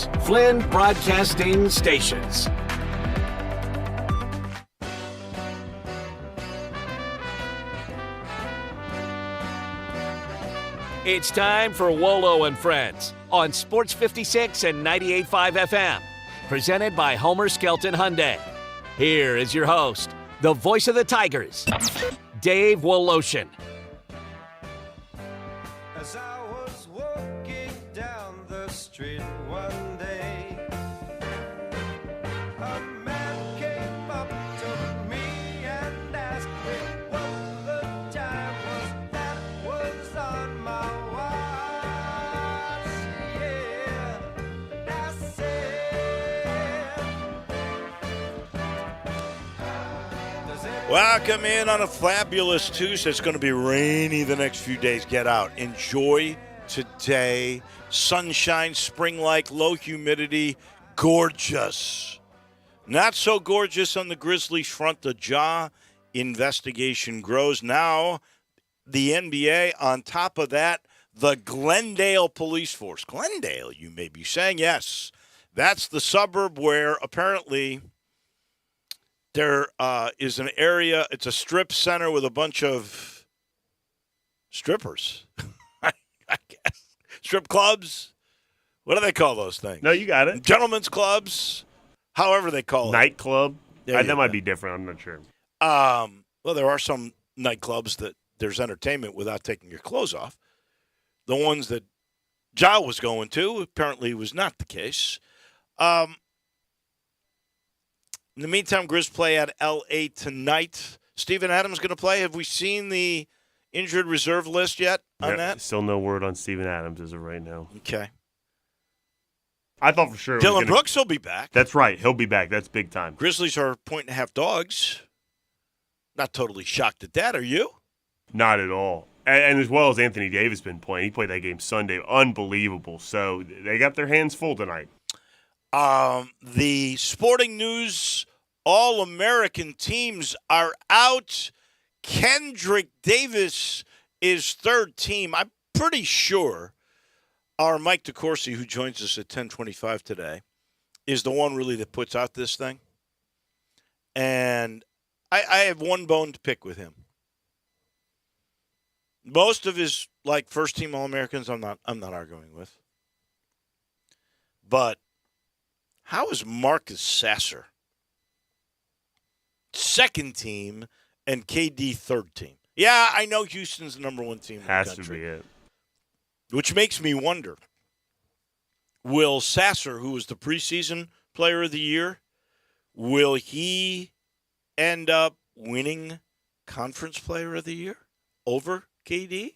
Sports, Flynn Broadcasting Stations. It's time for Wolo and Friends on Sports 56 and 98.5 FM. Presented by Homer Skelton Hyundai. Here is your host, the voice of the Tigers, Dave Woloshin. As I was walking down the street one day, a man came up to me and asked me what the time was that was on my watch. Yeah, I said, Welcome in on a fabulous Tuesday. It's going to be rainy the next few days. Get out. Enjoy today. Sunshine, spring-like, low humidity. Gorgeous. Not so gorgeous on the Grizzlies front. The Ja investigation grows. Now, the NBA, on top of that, the Glendale police force. Glendale, you may be saying. Yes, that's the suburb where apparently there is an area, it's a strip center with a bunch of strippers, I guess. Strip clubs? What do they call those things? No, you got it. Gentlemen's clubs? However they call it. Nightclub? There you That might go. be different. I'm not sure. Well, there are some nightclubs that there's entertainment without taking your clothes off. The ones that Ja was going to apparently was not the case. In the meantime, Grizz play at L.A. tonight. Steven Adams going to play. Have we seen the injured reserve list yet on that? Still no word on Steven Adams as of right now. Okay. I thought for sure. it was Dylan gonna- Brooks will be back. That's right. He'll be back. That's big time. Grizzlies are 1.5 dogs. Not totally shocked at that, are you? Not at all. And as well as Anthony Davis been playing. He played that game Sunday. Unbelievable. So they got their hands full tonight. The Sporting News All-American teams are out. Kendrick Davis is third team. I'm pretty sure our Mike DeCourcy, who joins us at 10:25 today, is the one really that puts out this thing. And I have one bone to pick with him. Most of his first-team All-Americans I'm not arguing with. But how is Marcus Sasser second team and KD third team? Yeah, I know Houston's the number one team in the Has to country. be it. Which makes me wonder, will Sasser, who was the preseason player of the year, will he end up winning conference player of the year over KD?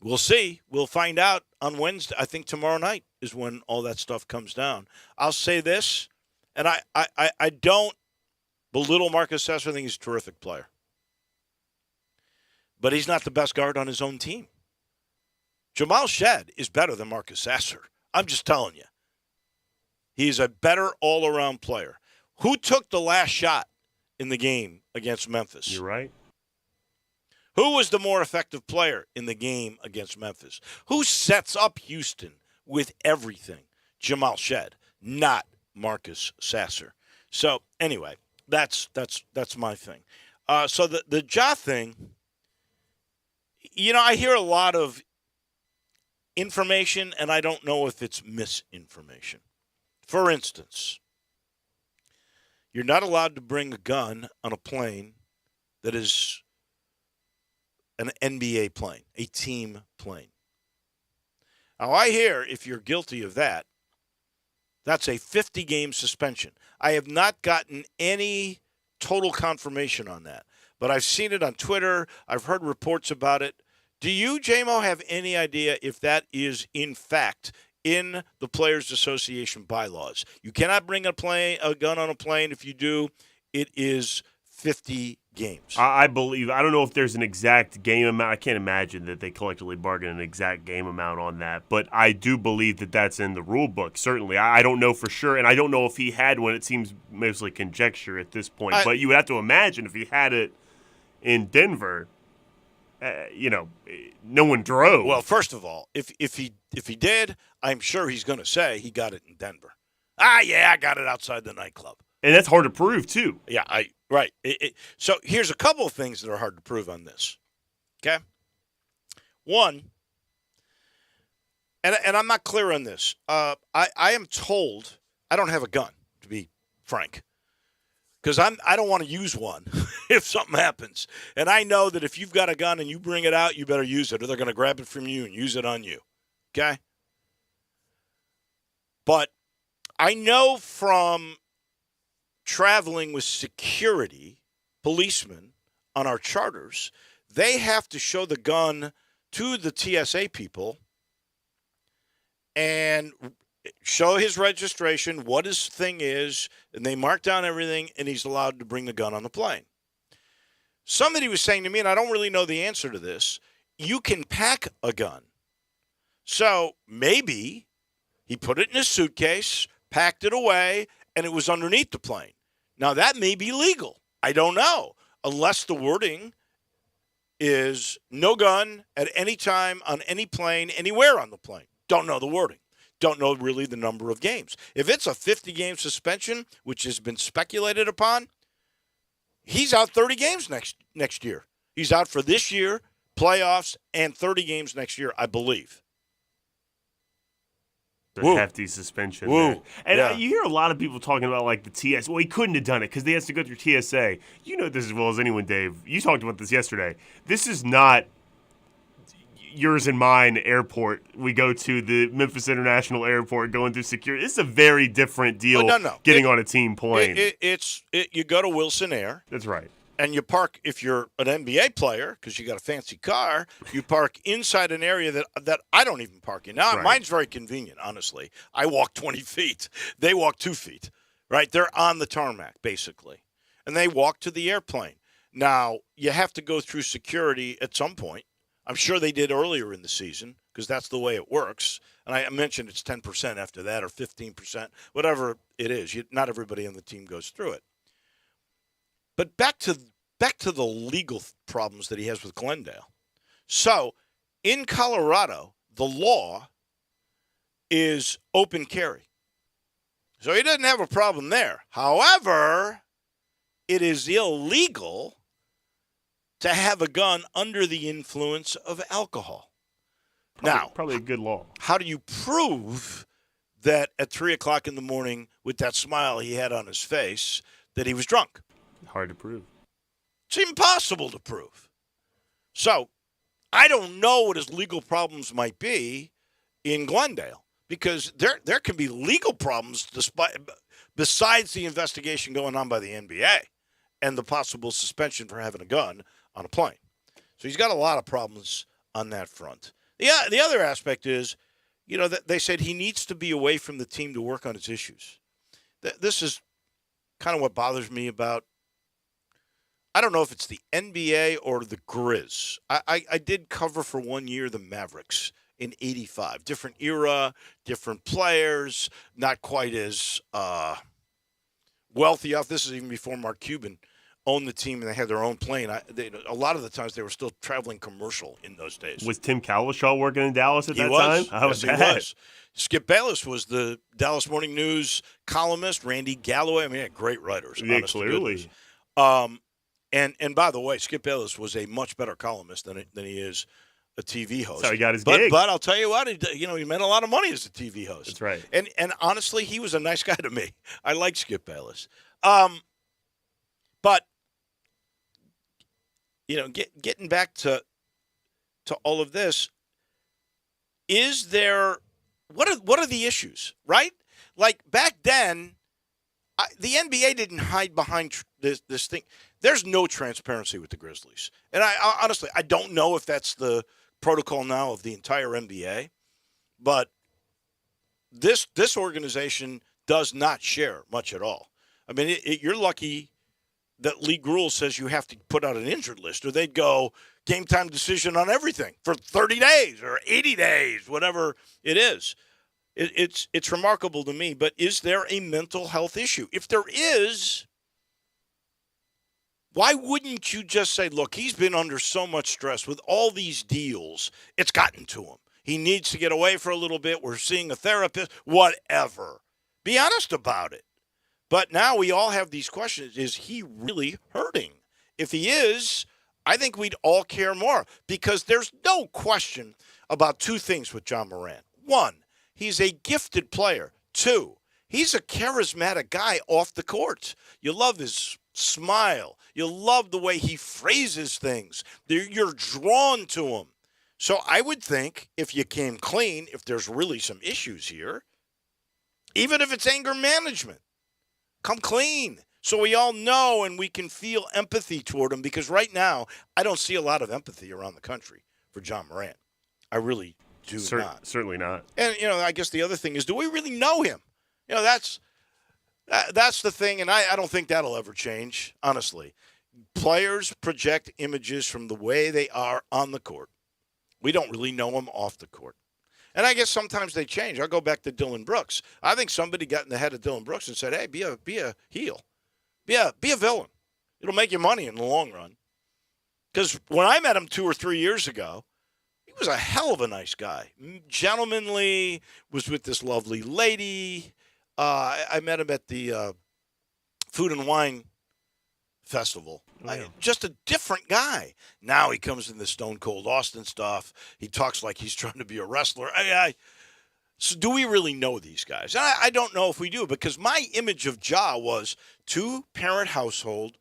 We'll see. We'll find out on Wednesday. I think tomorrow night is when all that stuff comes down. I'll say this, and I don't belittle Marcus Sasser. I think he's a terrific player. But he's not the best guard on his own team. Jamal Shedd is better than Marcus Sasser. I'm just telling you. He's a better all-around player. Who took the last shot in the game against Memphis? You're right. Who was the more effective player in the game against Memphis? Who sets up Houston with everything? Jamal Shedd, not Marcus Sasser. So anyway, that's my thing. So the Ja thing, I hear a lot of information, and I don't know if it's misinformation. For instance, you're not allowed to bring a gun on a plane that is an NBA plane, a team plane. Now, I hear if you're guilty of that, that's a 50-game suspension. I have not gotten any total confirmation on that, but I've seen it on Twitter. I've heard reports about it. Do you, JMO, have any idea if that is, in fact, in the Players Association bylaws? You cannot bring a gun on a plane. If you do, it is 50 games. I believe. I don't know if there's an exact game amount. I can't imagine that they collectively bargain an exact game amount on that. But I do believe that that's in the rule book, certainly. I don't know for sure, and I don't know if he had one. It seems mostly conjecture at this point. But you would have to imagine if he had it in Denver, no one drove. Well, first of all, if he did, I'm sure he's going to say he got it in Denver. Yeah, I got it outside the nightclub. And that's hard to prove, too. Yeah, right. So here's a couple of things that are hard to prove on this. Okay? One, and I'm not clear on this. I am told I don't have a gun, to be frank, because I don't want to use one if something happens. And I know that if you've got a gun and you bring it out, you better use it, or they're going to grab it from you and use it on you. Okay? But I know from traveling with security, policemen on our charters, they have to show the gun to the TSA people and show his registration, what his thing is, and they mark down everything, and he's allowed to bring the gun on the plane. Somebody was saying to me, and I don't really know the answer to this, you can pack a gun. So maybe he put it in his suitcase, packed it away, and it was underneath the plane. Now, that may be legal. I don't know, unless the wording is no gun at any time on any plane, anywhere on the plane. Don't know the wording. Don't know really the number of games. If it's a 50-game suspension, which has been speculated upon, he's out 30 games next year. He's out for this year, playoffs, and 30 games next year, I believe. A hefty suspension there. And yeah. You hear a lot of people talking about, like, the TSA. Well, he couldn't have done it because they has to go through TSA. You know this as well as anyone, Dave. You talked about this yesterday. This is not yours and mine airport. We go to the Memphis International Airport going through security. This is a very different deal getting on a team plane. You go to Wilson Air. That's right. And you park, if you're an NBA player, because you got a fancy car, you park inside an area that I don't even park in. Now, Mine's very convenient, honestly. I walk 20 feet. They walk 2 feet, right? They're on the tarmac, basically. And they walk to the airplane. Now, you have to go through security at some point. I'm sure they did earlier in the season, because that's the way it works. And I mentioned it's 10% after that or 15%, whatever it is. Not everybody on the team goes through it. But back to the legal problems that he has with Glendale. So, in Colorado, the law is open carry. So he doesn't have a problem there. However, it is illegal to have a gun under the influence of alcohol. Probably a good law. How do you prove that at 3 o'clock in the morning with that smile he had on his face that he was drunk? Hard to prove. It's impossible to prove. So I don't know what his legal problems might be in Glendale, because there can be legal problems besides the investigation going on by the NBA and the possible suspension for having a gun on a plane. So he's got a lot of problems on that front. The other aspect is, that they said he needs to be away from the team to work on his issues. This is kind of what bothers me about, I don't know if it's the NBA or the Grizz. I did cover for 1 year the Mavericks in '85. Different era, different players, not quite as wealthy off. This is even before Mark Cuban owned the team and they had their own plane. A lot of the times they were still traveling commercial in those days. Was Tim Cowlishaw working in Dallas at that time? How was Yes, that? He was. Skip Bayless was the Dallas Morning News columnist. Randy Galloway. I mean, he had great writers. Yeah, clearly. And by the way, Skip Bayless was a much better columnist than he is a TV host. That's how he got his gig. But I'll tell you what, he made a lot of money as a TV host. That's right. And honestly, he was a nice guy to me. I like Skip Bayless. But getting back to all of this, is there what are the issues, right? Like back then, the NBA didn't hide behind this thing. There's no transparency with the Grizzlies. And I honestly, I don't know if that's the protocol now of the entire NBA, but this organization does not share much at all. I mean, you're lucky that league rule says you have to put out an injured list, or they'd go game time decision on everything for 30 days or 80 days, whatever it is. It's remarkable to me, but is there a mental health issue? If there is, Why wouldn't you just say, look, he's been under so much stress with all these deals, it's gotten to him. He needs to get away for a little bit. We're seeing a therapist, whatever. Be honest about it. But now we all have these questions. Is he really hurting? If he is, I think we'd all care more because there's no question about two things with John Morant. One, he's a gifted player. Two, he's a charismatic guy off the court. You love his smile. You love the way he phrases things. You're drawn to him. So I would think if you came clean, if there's really some issues here, even if it's anger management, come clean so we all know and we can feel empathy toward him because right now I don't see a lot of empathy around the country for John Morant. I really do not. Certainly not. And, I guess the other thing is, do we really know him? That's the thing, and I don't think that'll ever change, honestly. Players project images from the way they are on the court. We don't really know them off the court. And I guess sometimes they change. I'll go back to Dylan Brooks. I think somebody got in the head of Dylan Brooks and said, hey, be a heel. Be a villain. It'll make you money in the long run. Because when I met him 2 or 3 years ago, he was a hell of a nice guy. Gentlemanly, was with this lovely lady. I met him at the Food and Wine Festival. Just a different guy. Now he comes in the Stone Cold Austin stuff. He talks like he's trying to be a wrestler. So do we really know these guys? I don't know if we do because my image of Ja was 2-parent household,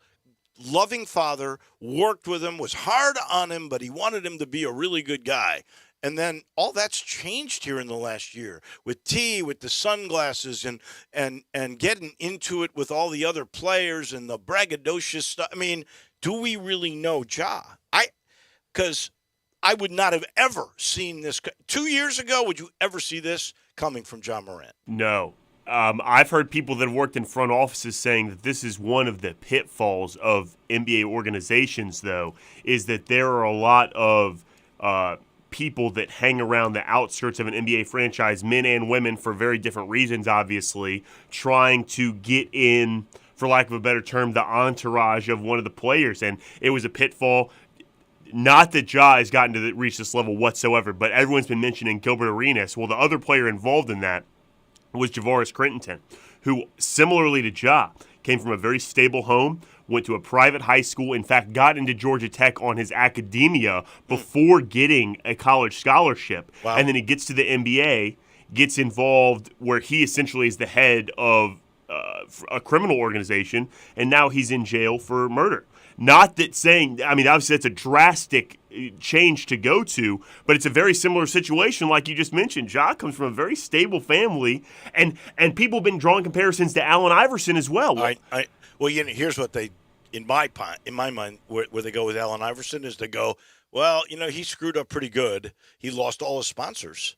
loving father, worked with him, was hard on him, but he wanted him to be a really good guy. And then all that's changed here in the last year with T, with the sunglasses and getting into it with all the other players and the braggadocious stuff. I mean, do we really know Ja? Because I would not have ever seen this. 2 years ago, would you ever see this coming from John Morant? No. I've heard people that have worked in front offices saying that this is one of the pitfalls of NBA organizations, though, is that there are a lot of people that hang around the outskirts of an NBA franchise, men and women, for very different reasons, obviously, trying to get in, for lack of a better term, the entourage of one of the players. And it was a pitfall. Not that Ja has gotten to reach this level whatsoever, but everyone's been mentioning Gilbert Arenas. Well, the other player involved in that was Javaris Crittenton, who, similarly to Ja, came from a very stable home, went to a private high school, in fact, got into Georgia Tech on his academia before getting a college scholarship. Wow. And then he gets to the NBA, gets involved where he essentially is the head of a criminal organization, and now he's in jail for murder. Not that saying, I mean, obviously that's a drastic change to go to, but it's a very similar situation like you just mentioned. Ja comes from a very stable family, and people have been drawing comparisons to Allen Iverson as well. Well, here's what they, in my mind, where they go with Allen Iverson is they go, well, he screwed up pretty good. He lost all his sponsors,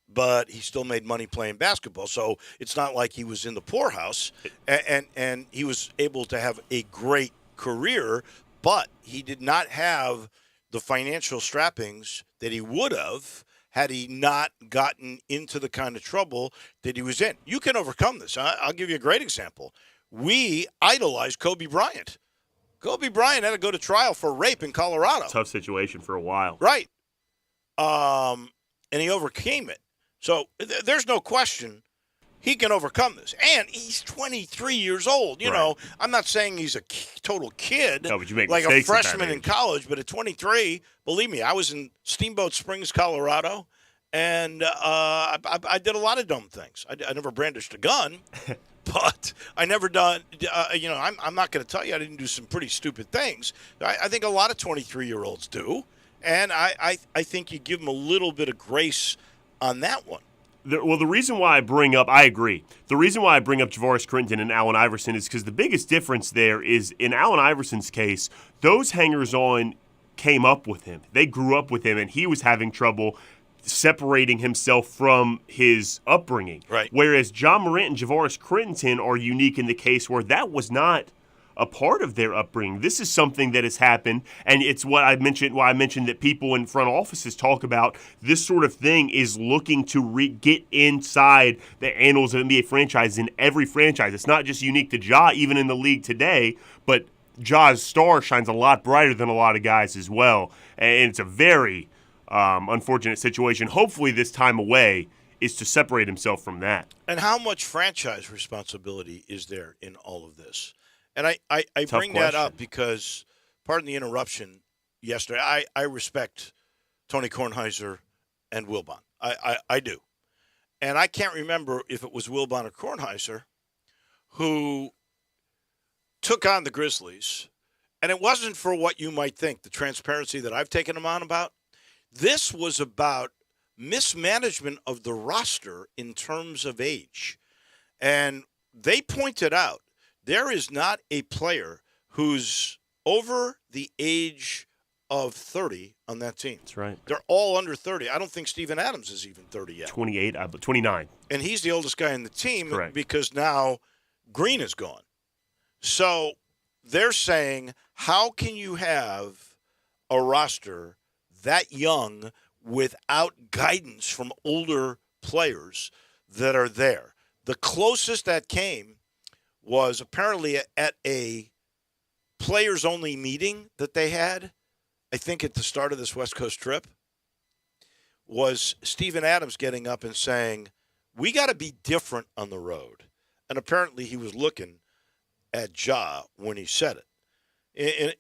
but he still made money playing basketball. So it's not like he was in the poorhouse, and he was able to have a great career, but he did not have the financial strappings that he would have had he not gotten into the kind of trouble that he was in. You can overcome this. I'll give you a great example. We idolized Kobe Bryant. Kobe Bryant had to go to trial for rape in Colorado. Tough situation for a while. Right. And he overcame it. So there's no question he can overcome this. And he's 23 years old. You know, I'm not saying he's a total kid, no, but you make like a mistakes freshman in college, but at 23, believe me, I was in Steamboat Springs, Colorado, and I did a lot of dumb things. I never brandished a gun, but I never done, I'm not going to tell you I didn't do some pretty stupid things. I think a lot of 23-year-olds do, and I think you give them a little bit of grace on that one. The reason why I agree. The reason why I bring up Javaris Crittenton and Allen Iverson is because the biggest difference there is in Allen Iverson's case, those hangers-on came up with him. They grew up with him, and he was having trouble separating himself from his upbringing. Right. Whereas John Morant and Javaris Crittenton are unique in the case where that was not a part of their upbringing. This is something that has happened, and it's what I mentioned. Why I mentioned that people in front offices talk about this sort of thing is looking to get inside the annals of NBA franchises in every franchise. It's not just unique to Ja, even in the league today, but Ja's star shines a lot brighter than a lot of guys as well, and it's a very unfortunate situation. Hopefully this time away is to separate himself from that. And how much franchise responsibility is there in all of this? And I bring that up because, pardon the interruption yesterday, I respect Tony Kornheiser and Wilbon. I do. And I can't remember if it was Wilbon or Kornheiser who took on the Grizzlies, and it wasn't for what you might think, the transparency that I've taken them on about. This was about mismanagement of the roster in terms of age. And they pointed out there is not a player who's over the age of 30 on that team. That's right. They're all under 30. I don't think Steven Adams is even 30 yet. 28, 29. And he's the oldest guy in the team because now Green is gone. So they're saying, how can you have a roster that young without guidance from older players that are there? The closest that came was apparently at a players-only meeting that they had, I think at the start of this West Coast trip, was Steven Adams getting up and saying, we got to be different on the road. And apparently he was looking at Ja when he said it.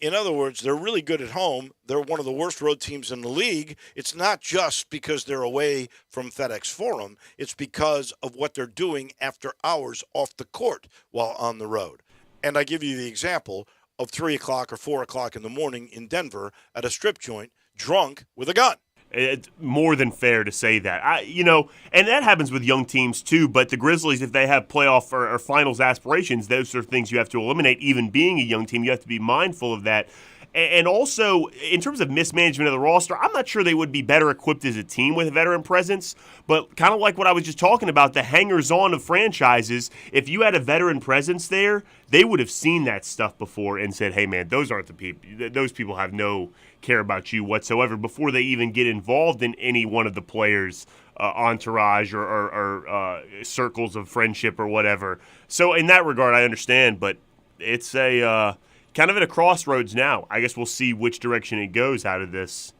In other words, they're really good at home. They're one of the worst road teams in the league. It's not just because they're away from FedEx Forum. It's because of what they're doing after hours off the court while on the road. And I give you the example of 3 o'clock or 4 o'clock in the morning in Denver at a strip joint, drunk with a gun. It's more than fair to say that. And that happens with young teams too, but the Grizzlies, if they have playoff or finals aspirations, those are things you have to eliminate. Even being a young team, you have to be mindful of that. And also, in terms of mismanagement of the roster, I'm not sure they would be better equipped as a team with a veteran presence, but kind of like what I was just talking about, the hangers-on of franchises, if you had a veteran presence there, they would have seen that stuff before and said, hey, man, those aren't the people. Those people have no care about you whatsoever before they even get involved in any one of the players' entourage or circles of friendship or whatever. So in that regard, I understand, but it's a kind of at a crossroads now. I guess we'll see which direction it goes out of this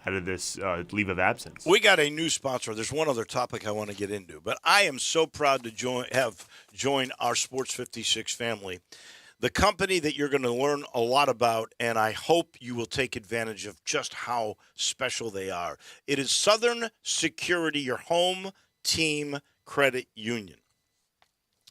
leave of absence. We got a new sponsor. There's one other topic I want to get into, but I am so proud to join our Sports 56 family. The company that you're going to learn a lot about, and I hope you will take advantage of just how special they are. It is Southern Security, your home team credit union.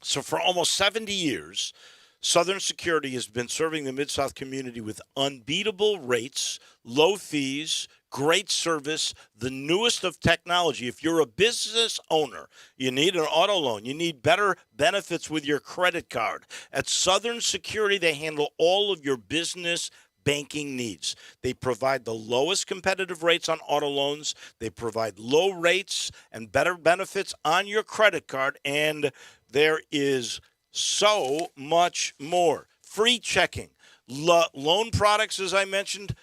So for almost 70 years, Southern Security has been serving the Mid-South community with unbeatable rates, low fees, great service, the newest of technology. If you're a business owner, you need an auto loan, you need better benefits with your credit card. At Southern Security, they handle all of your business banking needs. They provide the lowest competitive rates on auto loans. They provide low rates and better benefits on your credit card. And there is so much more. Free checking, loan products, as I mentioned,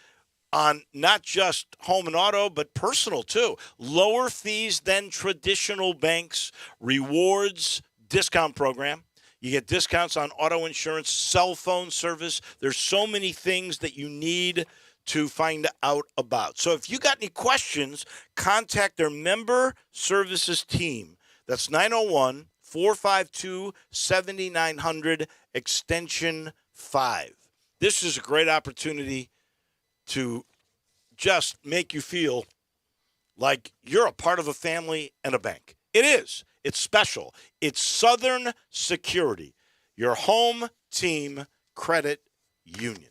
on not just home and auto, but personal too. Lower fees than traditional banks, rewards, discount program. You get discounts on auto insurance, cell phone service. There's so many things that you need to find out about. So if you got any questions, contact their member services team. That's 901-452-7900, extension 5. This is a great opportunity to just make you feel like you're a part of a family and a bank. It is. It's special. It's Southern Security, your home team credit union.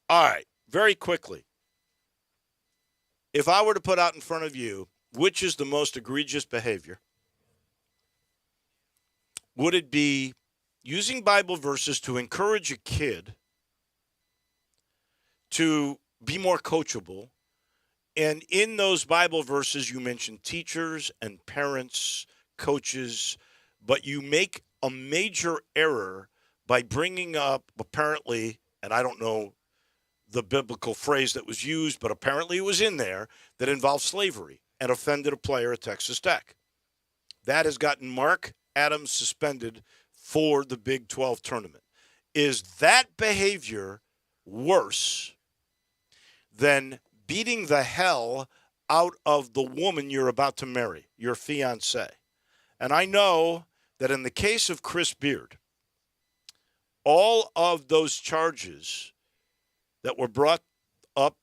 All right, very quickly. If I were to put out in front of you, which is the most egregious behavior, would it be using Bible verses to encourage a kid to be more coachable? And in those Bible verses, you mention teachers and parents, coaches, but you make a major error by bringing up, apparently, and I don't know the biblical phrase that was used, but apparently it was in there, that involved slavery and offended a player at Texas Tech. That has gotten Mark Adams suspended for the Big 12 tournament. Is that behavior worse than beating the hell out of the woman you're about to marry, your fiancée? And I know that in the case of Chris Beard, all of those charges that were brought up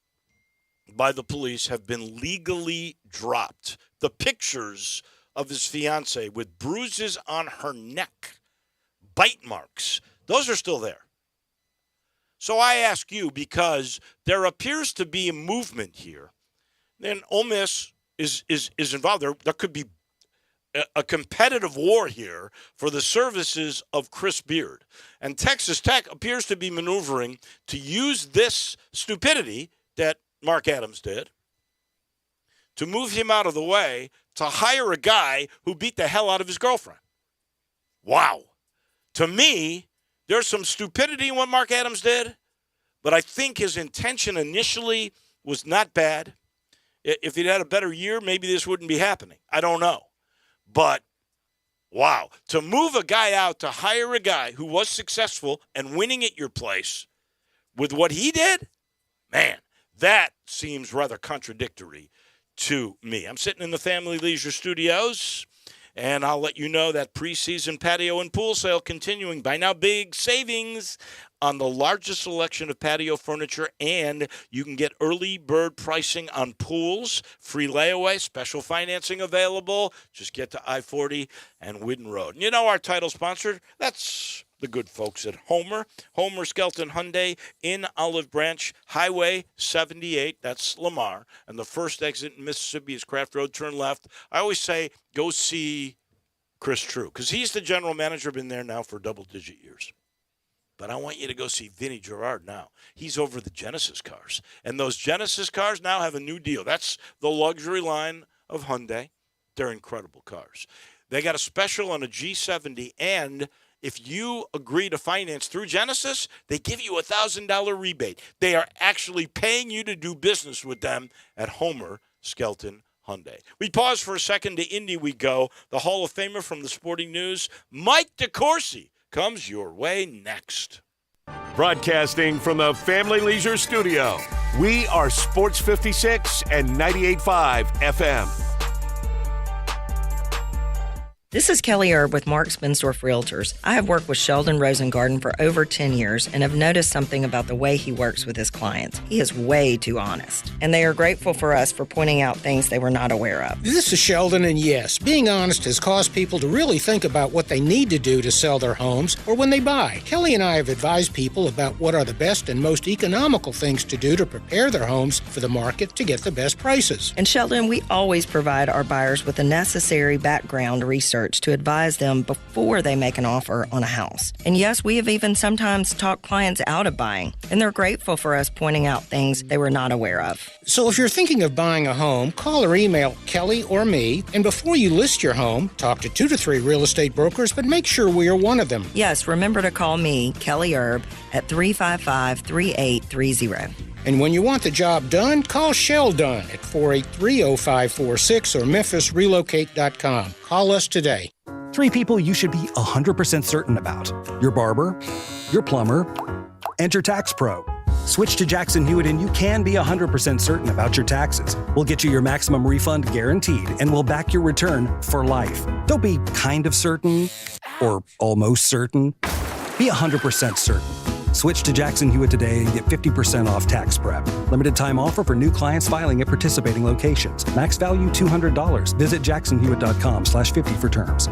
by the police have been legally dropped. The pictures of his fiancée with bruises on her neck, bite marks, those are still there. So I ask you, because there appears to be a movement here, and Ole Miss is involved. There could be a competitive war here for the services of Chris Beard. And Texas Tech appears to be maneuvering to use this stupidity that Mark Adams did to move him out of the way to hire a guy who beat the hell out of his girlfriend. Wow. To me, there's some stupidity in what Mark Adams did, but I think his intention initially was not bad. If he'd had a better year, maybe this wouldn't be happening. I don't know. But, wow, to move a guy out to hire a guy who was successful and winning at your place with what he did, man, that seems rather contradictory to me. I'm sitting in the Family Leisure Studios, and I'll let you know that preseason patio and pool sale continuing. By now, big savings on the largest selection of patio furniture, and you can get early bird pricing on pools, free layaway, special financing available. Just get to I-40 and Whidden Road. And you know our title sponsor, that's the good folks at Homer Skelton Hyundai in Olive Branch, Highway 78, that's Lamar, and the first exit in Mississippi is Craft Road, turn left. I always say go see Chris True, because he's the general manager, been there now for double-digit years. But I want you to go see Vinny Gerard now. He's over the Genesis cars. And those Genesis cars now have a new deal. That's the luxury line of Hyundai. They're incredible cars. They got a special on a G70, and if you agree to finance through Genesis, they give you a $1,000 rebate. They are actually paying you to do business with them at Homer Skelton Hyundai. We pause for a second. To Indy we go. The Hall of Famer from the Sporting News, Mike DeCourcy, comes your way next. Broadcasting from the Family Leisure Studio, we are Sports 56 and 98.5 FM. This is Kelly Erb with Mark Spensdorf Realtors. I have worked with Sheldon Rosengarten for over 10 years and have noticed something about the way he works with his clients. He is way too honest, and they are grateful for us for pointing out things they were not aware of. This is Sheldon, and yes, being honest has caused people to really think about what they need to do to sell their homes or when they buy. Kelly and I have advised people about what are the best and most economical things to do to prepare their homes for the market to get the best prices. And Sheldon, we always provide our buyers with the necessary background research to advise them before they make an offer on a house. And yes, we have even sometimes talked clients out of buying, and they're grateful for us pointing out things they were not aware of. So if you're thinking of buying a home, call or email Kelly or me, and before you list your home, talk to 2 to 3 real estate brokers, but make sure we are one of them. Yes, remember to call me, Kelly Erb, at 355-3830. And when you want the job done, call Sheldon at 483-0546 or memphisrelocate.com. Call us today. 3 people you should be 100% certain about. Your barber, your plumber, and your tax pro. Switch to Jackson Hewitt and you can be 100% certain about your taxes. We'll get you your maximum refund guaranteed and we'll back your return for life. Don't be kind of certain or almost certain. Be 100% certain. Switch to Jackson Hewitt today and get 50% off tax prep. Limited time offer for new clients filing at participating locations. Max value $200. Visit jacksonhewitt.com/50 for terms.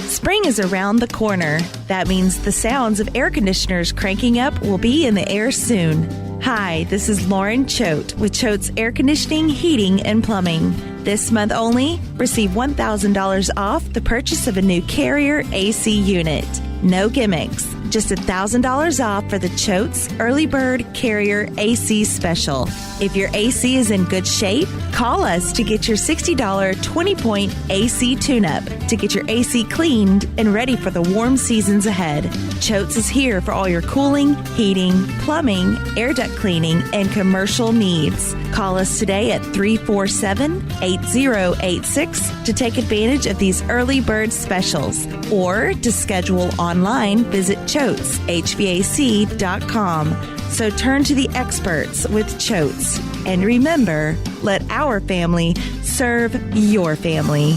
Spring is around the corner. That means the sounds of air conditioners cranking up will be in the air soon. Hi, this is Lauren Choate with Choate's Air Conditioning, Heating, and Plumbing. This month only, receive $1,000 off the purchase of a new Carrier AC unit. No gimmicks, just $1,000 off for the Choate's Early Bird Carrier AC Special. If your AC is in good shape, call us to get your $60 20-point AC tune-up to get your AC cleaned and ready for the warm seasons ahead. Choate's is here for all your cooling, heating, plumbing, air duct cleaning, and commercial needs. Call us today at 347-8086 to take advantage of these early bird specials. Or to schedule online, visit Choates ChotesHVAC.com. So turn to the experts with Choates. And remember, let our family serve your family.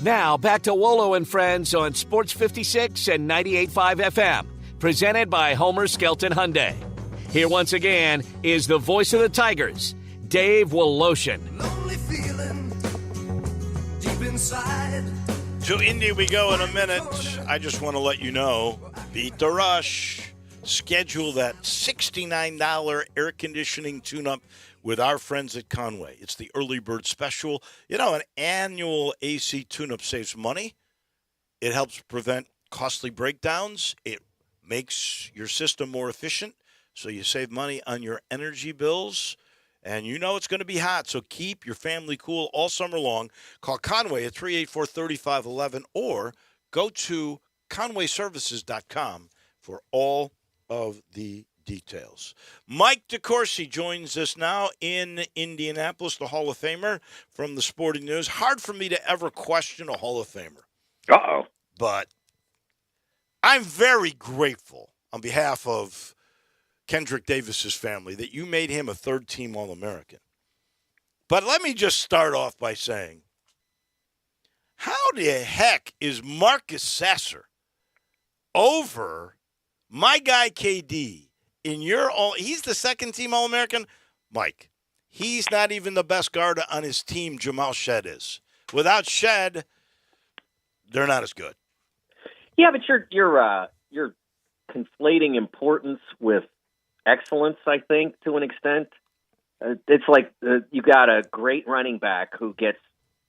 Now back to Wolo and Friends on Sports 56 and 98.5 FM, presented by Homer Skelton Hyundai. Here once again is the voice of the Tigers, Dave Woloshin. Lonely feeling deep inside. To Indy we go in a minute. I just want to let you know, beat the rush. Schedule that $69 air conditioning tune-up with our friends at Conway. It's the early bird special. You know, an annual AC tune-up saves money. It helps prevent costly breakdowns. It makes your system more efficient, so you save money on your energy bills. And you know it's going to be hot, so keep your family cool all summer long. Call Conway at 384-3511 or go to conwayservices.com for all of the details. Mike DeCourcy joins us now in Indianapolis, the Hall of Famer from the Sporting News. Hard for me to ever question a Hall of Famer. Uh-oh. But I'm very grateful on behalf of Kendrick Davis's family that you made him a third-team All-American. But let me just start off by saying, how the heck is Marcus Sasser over my guy KD in your all? He's the second-team All-American. Mike, he's not even the best guard on his team. Jamal Shed is. Without Shed, they're not as good. Yeah, but you're conflating importance with excellence, I think, to an extent. It's like you got a great running back who gets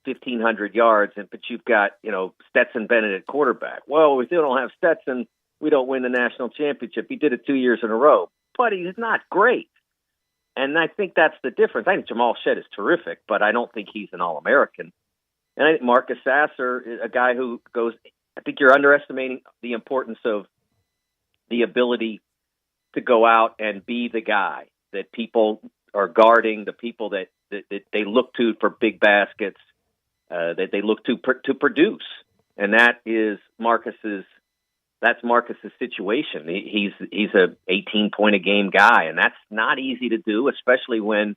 1,500 yards, but you've got, Stetson Bennett at quarterback. Well, if you don't have Stetson, we don't win the national championship. He did it 2 years in a row, but he's not great. And I think that's the difference. I think Jamal Shed is terrific, but I don't think he's an All-American. And I think Marcus Sasser is a guy who goes – I think you're underestimating the importance of the ability to go out and be the guy that people are guarding, the people that they look to for big baskets, that they look to produce. And that's Marcus's situation. He's a 18-point a game guy, and that's not easy to do, especially when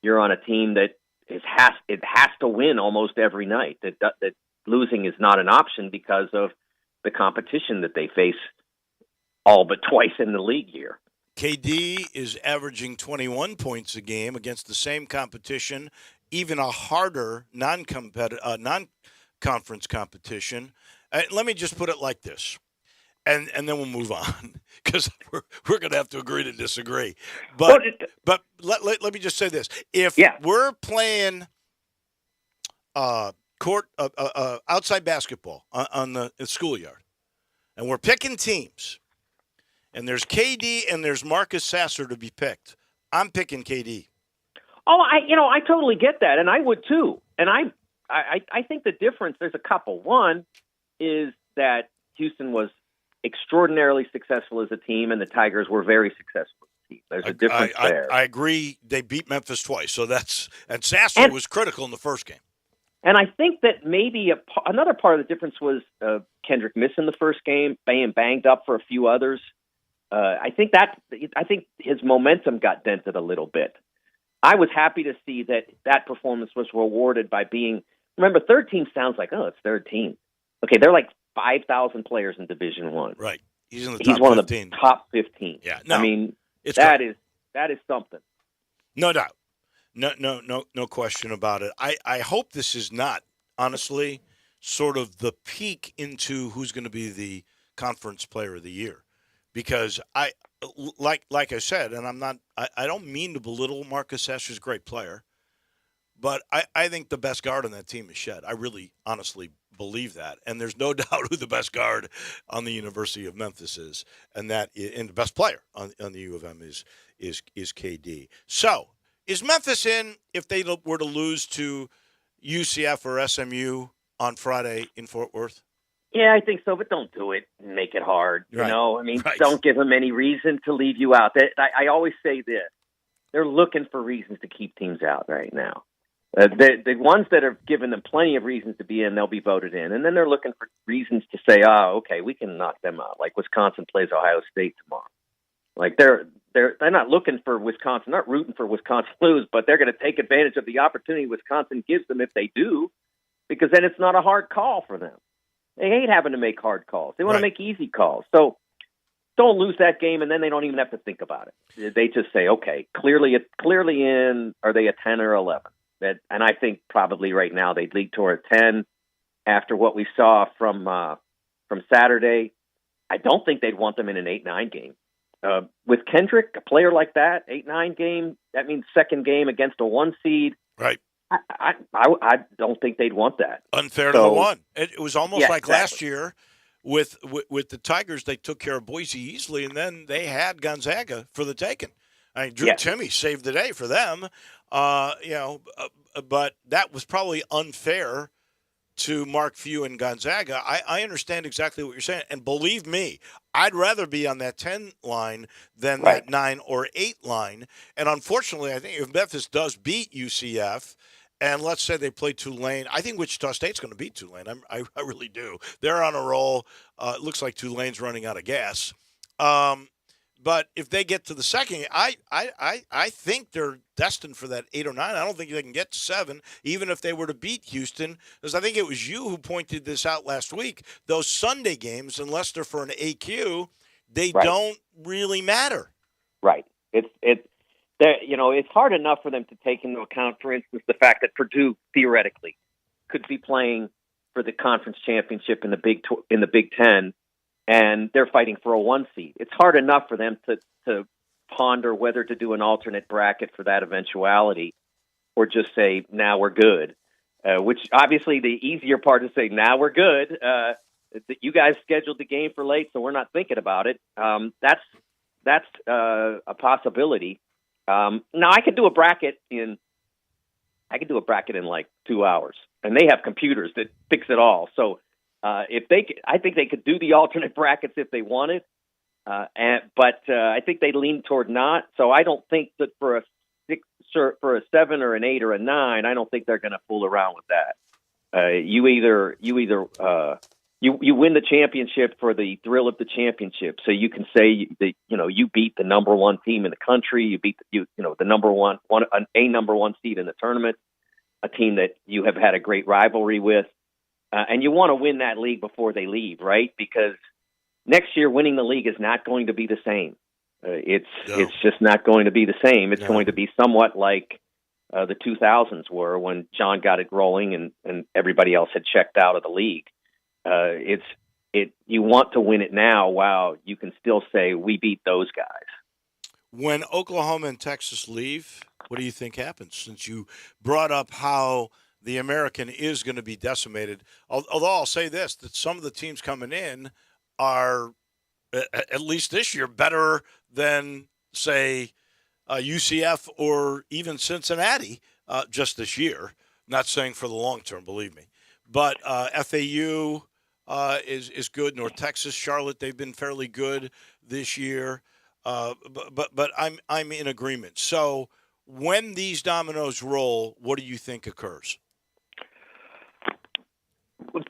you're on a team that it has to win almost every night. That losing is not an option because of the competition that they face all but twice in the league year. KD is averaging 21 points a game against the same competition, even a harder non-conference competition. Let me just put it like this, and then we'll move on because we're going to have to agree to disagree. But let me just say this: if we're playing court outside basketball on the schoolyard, and we're picking teams, and there's KD and there's Marcus Sasser to be picked, I'm picking KD. Oh, I totally get that, and I would too. And I think the difference, there's a couple. One is that Houston was extraordinarily successful as a team, and the Tigers were very successful as a team. There's a difference there. I agree. They beat Memphis twice, so and Sasser was critical in the first game. And I think that maybe another part of the difference was Kendrick missing the first game, being banged up for a few others. I think his momentum got dented a little bit. I was happy to see that performance was rewarded by being. Remember, third team sounds like, oh, it's third team. Okay, they're like 5,000 players in Division I. Right. He's in the top 15. He's one of the top 15. Yeah. No, I mean, that is something. No doubt. No question about it. I hope this is not, honestly, sort of the peak into who's going to be the conference player of the year. Because like I said, and I don't mean to belittle Marcus Sasser's a great player, but I think the best guard on that team is Shed. I really honestly believe that. And there's no doubt who the best guard on the University of Memphis is, and the best player on the U of M is KD. So, is Memphis in if they were to lose to UCF or SMU on Friday in Fort Worth? Yeah, I think so, but don't do it and make it hard. Right. Right. Don't give them any reason to leave you out. I always say this. They're looking for reasons to keep teams out right now. The ones that have given them plenty of reasons to be in, they'll be voted in. And then they're looking for reasons to say, oh, okay, we can knock them out. Like Wisconsin plays Ohio State tomorrow. Like they're not looking for Wisconsin, not rooting for Wisconsin to lose, but they're going to take advantage of the opportunity Wisconsin gives them if they do, because then it's not a hard call for them. They hate having to make hard calls. They want to make easy calls. So don't lose that game, and then they don't even have to think about it. They just say, okay, clearly in. Are they a 10 or 11? And I think probably right now they'd lead toward a 10 after what we saw from Saturday. I don't think they'd want them in an 8-9 game. With Kendrick, a player like that, 8-9 game, that means second game against a 1 seed. Right. I don't think they'd want that. Unfair to the one. It was almost like exactly. last year with the Tigers. They took care of Boise easily, and then they had Gonzaga for the taking. I mean, Drew Timme saved the day for them. But that was probably unfair to Mark Few and Gonzaga. I understand exactly what you're saying. And believe me, I'd rather be on that 10 line than that 9 or 8 line. And unfortunately, I think if Memphis does beat UCF, and let's say they play Tulane, I think Wichita State's going to beat Tulane. I really do. They're on a roll. It looks like Tulane's running out of gas. But if they get to the second, I think they're destined for that 8 or 9. I don't think they can get to 7, even if they were to beat Houston. Because I think it was you who pointed this out last week. Those Sunday games, unless they're for an AQ, they don't really matter. Right. It's hard enough for them to take into account, for instance, the fact that Purdue theoretically could be playing for the conference championship in the Big Ten. And they're fighting for a 1 seed. It's hard enough for them to ponder whether to do an alternate bracket for that eventuality or just say, now we're good, which obviously the easier part is say, now we're good. You guys scheduled the game for late, so we're not thinking about it. That's a possibility. Now, I could do a bracket in like 2 hours, and they have computers that fix it all. So, I think they could do the alternate brackets if they wanted, but I think they lean toward not. So I don't think that for a 7 or an 8 or a 9, I don't think they're going to fool around with that. You win the championship for the thrill of the championship, so you can say that you beat the number 1 team in the country, you beat the number one seed in the tournament, a team that you have had a great rivalry with. And you want to win that league before they leave, right? Because next year winning the league is not going to be the same. It's just not going to be the same. It's going to be somewhat like the 2000s were when John got it rolling and everybody else had checked out of the league. You want to win it now while you can still say we beat those guys. When Oklahoma and Texas leave, what do you think happens? Since you brought up how the American is going to be decimated. Although I'll say this, that some of the teams coming in are, at least this year, better than, say, UCF or even Cincinnati just this year. Not saying for the long term, believe me. But FAU is good. North Texas, Charlotte, they've been fairly good this year. But I'm in agreement. So when these dominoes roll, what do you think occurs?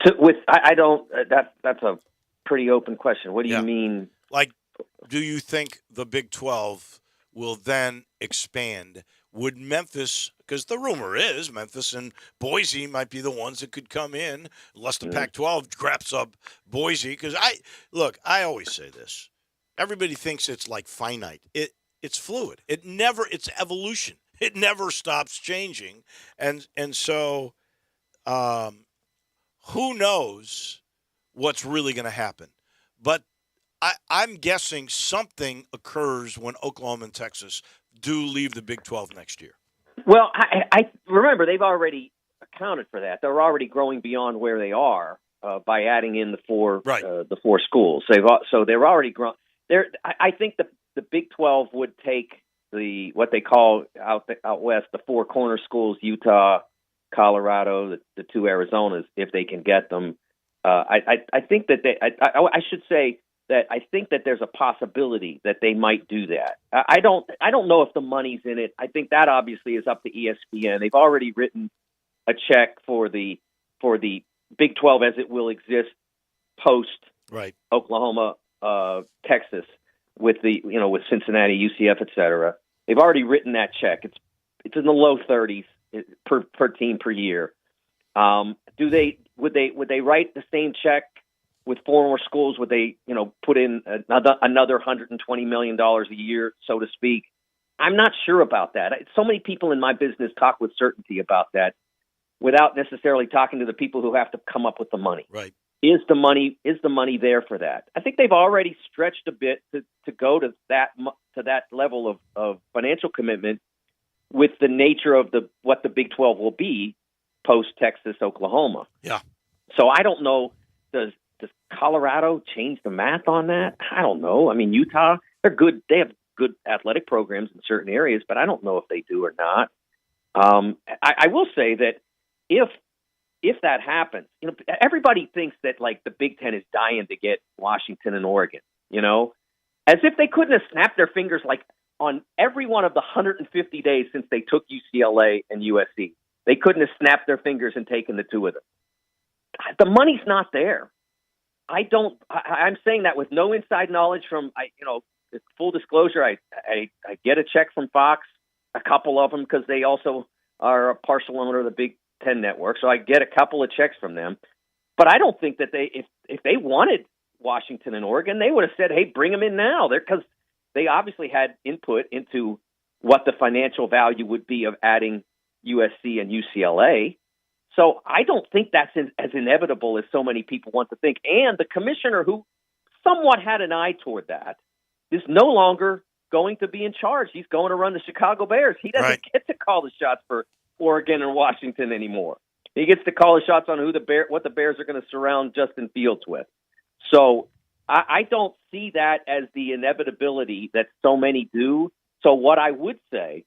That's a pretty open question. What do you mean? Like, do you think the Big 12 will then expand? Would Memphis, because the rumor is Memphis and Boise might be the ones that could come in, unless the Pac-12 grabs up Boise. Because I always say this. Everybody thinks it's like finite. It's fluid. It's evolution. It never stops changing. And so, who knows what's really going to happen? But I'm guessing something occurs when Oklahoma and Texas do leave the Big 12 next year. Well, I remember they've already accounted for that. They're already growing beyond where they are by adding in the four schools. So they're already grown. I think the Big 12 would take what they call out west the 4 corner schools: Utah, Colorado, the 2 Arizonas, if they can get them. I think that I should say that I think that there's a possibility that they might do that. I don't know if the money's in it. I think that obviously is up to ESPN. They've already written a check for the Big 12 as it will exist post Right. Oklahoma, Texas, with with Cincinnati, UCF, et cetera. They've already written that check. It's in the low 30s per team per year. Would they write the same check with 4 more schools? Would they put in another $120 million a year, so to speak? I'm not sure about that. So many people in my business talk with certainty about that, without necessarily talking to the people who have to come up with the money. Right. Is the money there for that? I think they've already stretched a bit to go to that level of financial commitment with the nature of what the Big 12 will be post Texas, Oklahoma. Yeah. So I don't know. Does Colorado change the math on that? I don't know. I mean, Utah, they're good. They have good athletic programs in certain areas, but I don't know if they do or not. I will say that if that happens, everybody thinks that like the Big Ten is dying to get Washington and Oregon, as if they couldn't have snapped their fingers like on every one of the 150 days since they took UCLA and USC. They couldn't have snapped their fingers and taken the two of them. The money's not there. I'm saying that with no inside knowledge from, full disclosure, I get a check from Fox, a couple of them, because they also are a partial owner of the Big Ten Network. So I get a couple of checks from them. But I don't think that if they wanted Washington and Oregon, they would have said, hey, bring them in now. Because they obviously had input into what the financial value would be of adding USC and UCLA. So I don't think that's as inevitable as so many people want to think. And the commissioner, who somewhat had an eye toward that, is no longer going to be in charge. He's going to run the Chicago Bears. He doesn't get to call the shots for Oregon and Washington anymore. He gets to call the shots on what the Bears are going to surround Justin Fields with. So I don't see that as the inevitability that so many do. So what I would say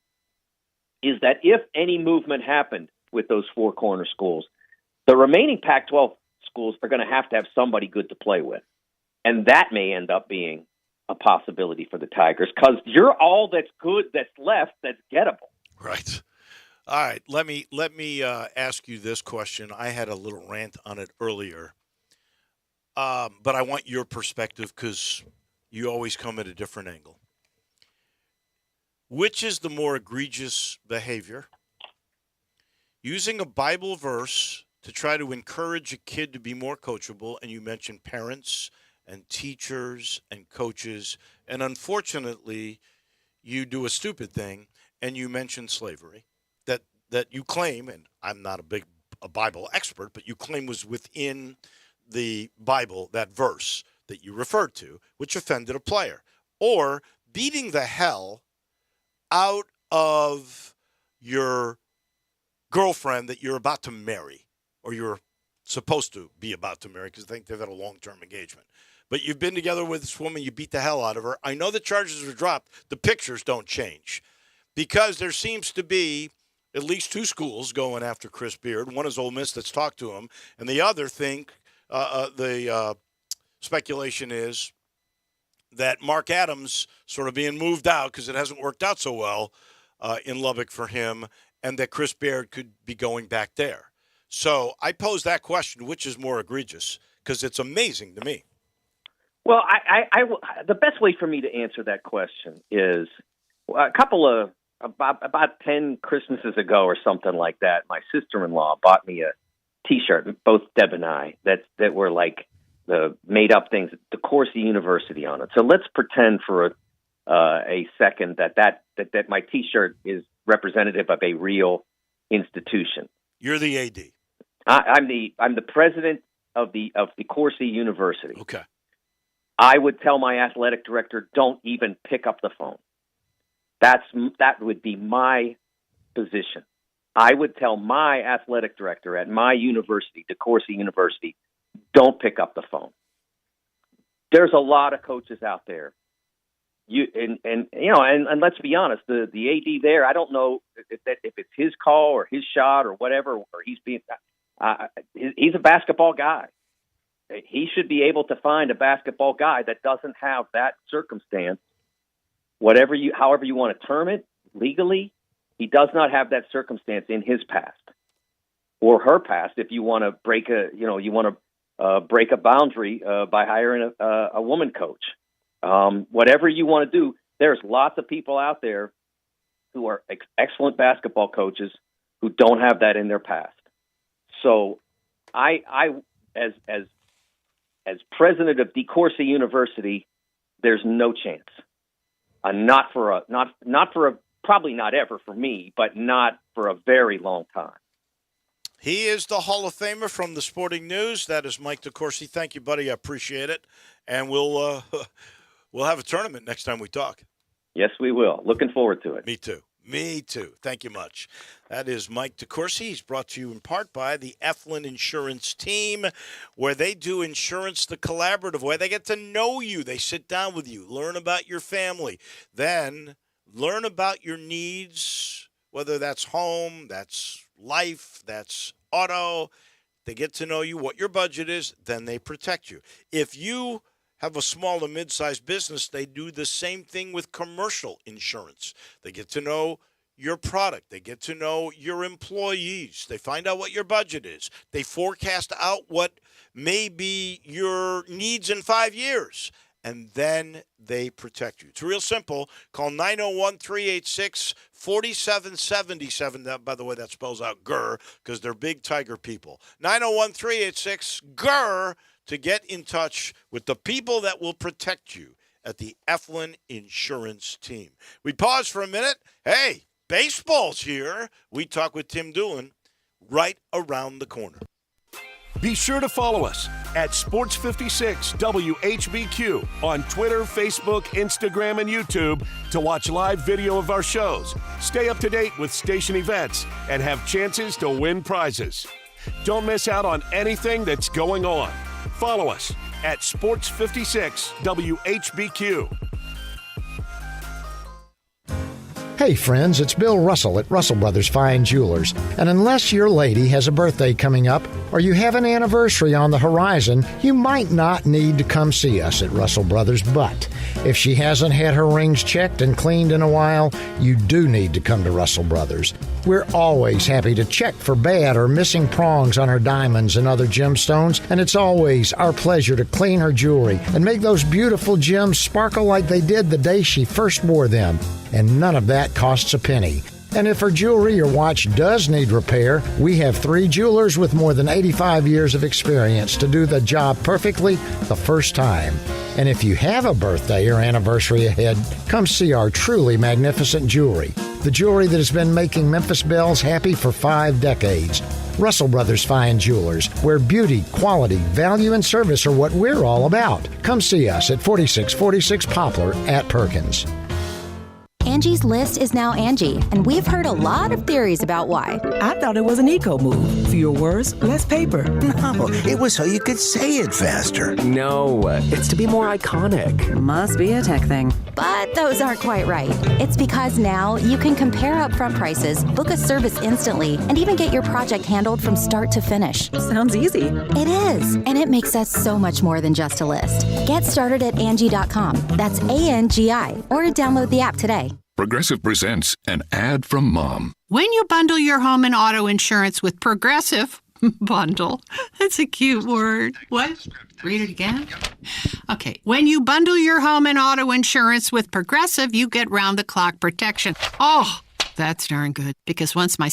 is that if any movement happened with those 4 corner schools, the remaining Pac-12 schools are going to have somebody good to play with. And that may end up being a possibility for the Tigers, because you're all that's good that's left that's gettable. Right. All right. Let me ask you this question. I had a little rant on it earlier, but I want your perspective because you always come at a different angle. Which is the more egregious behavior? Using a Bible verse to try to encourage a kid to be more coachable, and you mentioned parents and teachers and coaches, and unfortunately, you do a stupid thing, and you mention slavery that you claim, and I'm not a Bible expert, but you claim was within the Bible, that verse that you referred to, which offended a player, or beating the hell out of your girlfriend that you're about to marry, or you're supposed to be about to marry because I think they've had a long-term engagement. But you've been together with this woman, you beat the hell out of her. I know the charges were dropped. The pictures don't change because there seems to be at least 2 schools going after Chris Beard. One is Ole Miss that's talked to him, and the other the speculation is that Mark Adams sort of being moved out because it hasn't worked out so well in Lubbock for him, and that Chris Beard could be going back there. So I pose that question, which is more egregious, because it's amazing to me. Well, the best way for me to answer that question is about 10 Christmases ago or something like that, my sister-in-law bought me a T-shirt, both Deb and I, that were like the made-up things, the Corsi University on it. So let's pretend for a second that my T-shirt is representative of a real institution. You're the AD. I'm the president of the Corsi University. Okay. I would tell my athletic director, don't even pick up the phone. That would be my position. I would tell my athletic director at my university, DeCourcy University, don't pick up the phone. There's a lot of coaches out there. And let's be honest, the AD there, I don't know if it's his call or his shot or whatever, or he's a basketball guy. he should be able to find a basketball guy that doesn't have that circumstance, however you want to term it, legally. He does not have that circumstance in his past or her past. If you want to break a boundary by hiring a woman coach, whatever you want to do, there's lots of people out there who are excellent basketball coaches who don't have that in their past. So, I as president of DeCourcy University, there's no chance. Probably not ever for me, but not for a very long time. He is the Hall of Famer from the Sporting News. That is Mike DeCourcy. Thank you, buddy. I appreciate it. And we'll have a tournament next time we talk. Yes, we will. Looking forward to it. Me too. Thank you much. That is Mike DeCourcy. He's brought to you in part by the Eflin Insurance Team, where they do insurance the collaborative way. They get to know you. They sit down with you, learn about your family, then learn about your needs, whether that's home, that's life, that's auto. They get to know you, what your budget is, then they protect you. If you have a small to mid-sized business, they do the same thing with commercial insurance. They get to know your product. They get to know your employees. They find out what your budget is. They forecast out what may be your needs in 5 years, and then they protect you. It's real simple. Call 901-386-4777. That, by the way, that spells out GER because they're big Tiger people. 901-386-GER to get in touch with the people that will protect you at the Eflin Insurance Team. We pause for a minute. Hey, baseball's here. We talk with Tim Doolin right around the corner. Be sure to follow us at Sports56 WHBQ on Twitter, Facebook, Instagram, and YouTube to watch live video of our shows, stay up to date with station events, and have chances to win prizes. Don't miss out on anything that's going on. Follow us at Sports56 WHBQ. Hey friends, it's Bill Russell at Russell Brothers Fine Jewelers. And unless your lady has a birthday coming up or you have an anniversary on the horizon, you might not need to come see us at Russell Brothers. But if she hasn't had her rings checked and cleaned in a while, you do need to come to Russell Brothers. We're always happy to check for bad or missing prongs on her diamonds and other gemstones, and it's always our pleasure to clean her jewelry and make those beautiful gems sparkle like they did the day she first wore them. And none of that costs a penny. And if her jewelry or watch does need repair, we have 3 jewelers with more than 85 years of experience to do the job perfectly the first time. And if you have a birthday or anniversary ahead, come see our truly magnificent jewelry. The jewelry that has been making Memphis Belles happy for 5 decades. Russell Brothers Fine Jewelers, where beauty, quality, value, and service are what we're all about. Come see us at 4646 Poplar at Perkins. Angie's List is now Angie, and we've heard a lot of theories about why. I thought it was an eco move. Fewer words, less paper. No, it was so you could say it faster. No, it's to be more iconic. Must be a tech thing. But those aren't quite right. It's because now you can compare upfront prices, book a service instantly, and even get your project handled from start to finish. Sounds easy. It is, and it makes us so much more than just a list. Get started at Angie.com. That's ANGI, or download the app today. Progressive presents an ad from Mom. When you bundle your home and auto insurance with Progressive, bundle, that's a cute word. What? Read it again? Okay. When you bundle your home and auto insurance with Progressive, you get round-the-clock protection. Oh, that's darn good. Because once my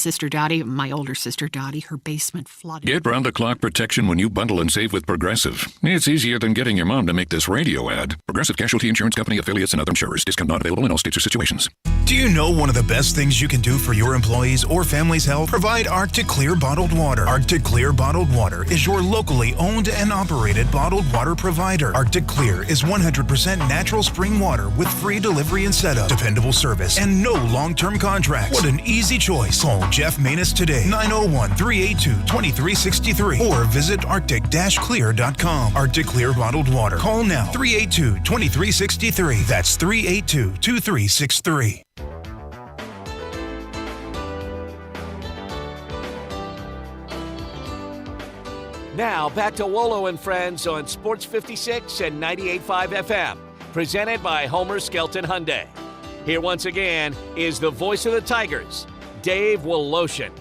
older sister Dottie, her basement flooded. Get round-the-clock protection when you bundle and save with Progressive. It's easier than getting your mom to make this radio ad. Progressive Casualty Insurance Company, affiliates, and other insurers. Discount not available in all states or situations. Do you know one of the best things you can do for your employees or family's health? Provide Arctic Clear bottled water. Arctic Clear bottled water is your locally owned and operated bottled water provider. Arctic Clear is 100% natural spring water with free delivery and setup, dependable service, and no long-term contracts. What an easy choice. Call Jeff Manus today, 901-382-2363, or visit arctic-clear.com. Arctic Clear bottled water. Call now, 382-2363. That's 382-2363. Now back to Wolo and Friends on Sports 56 and 98.5 FM, presented by Homer Skelton Hyundai. Here once again is the voice of the Tigers, Dave Woloshin.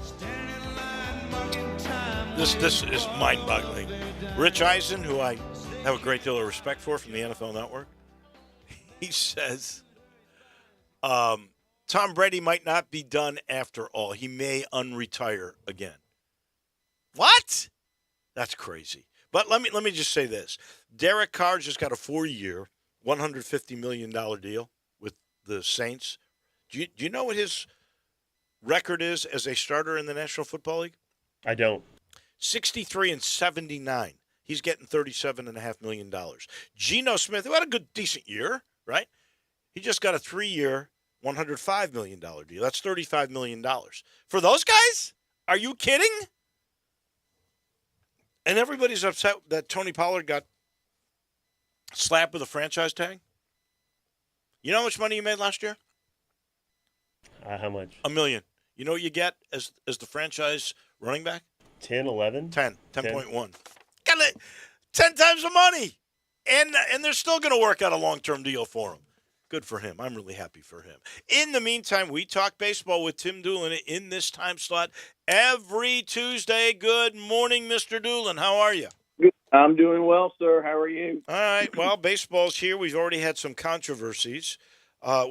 This is mind-boggling. Rich Eisen, who I have a great deal of respect for from the NFL Network, he says Tom Brady might not be done after all. He may unretire again. What? That's crazy. But let me just say this. Derek Carr just got a 4-year, $150 million deal with the Saints. Do you know what his record is as a starter in the National Football League? I don't. 63-79. He's getting $37.5 million. Geno Smith, who had a good, decent year, right? He just got a 3-year, $105 million deal. That's $35 million. For those guys? Are you kidding? And everybody's upset that Tony Pollard got slapped with a franchise tag. You know how much money you made last year? How much? $1 million. You know what you get as the franchise running back? 10, 11? 10.1. Got it. 10 times the money. And they're still going to work out a long-term deal for him. Good for him. I'm really happy for him. In the meantime, we talk baseball with Tim Doolin in this time slot every Tuesday. Good morning, Mr. Doolin. How are you? I'm doing well, sir. How are you? All right. Well, baseball's here. We've already had some controversies.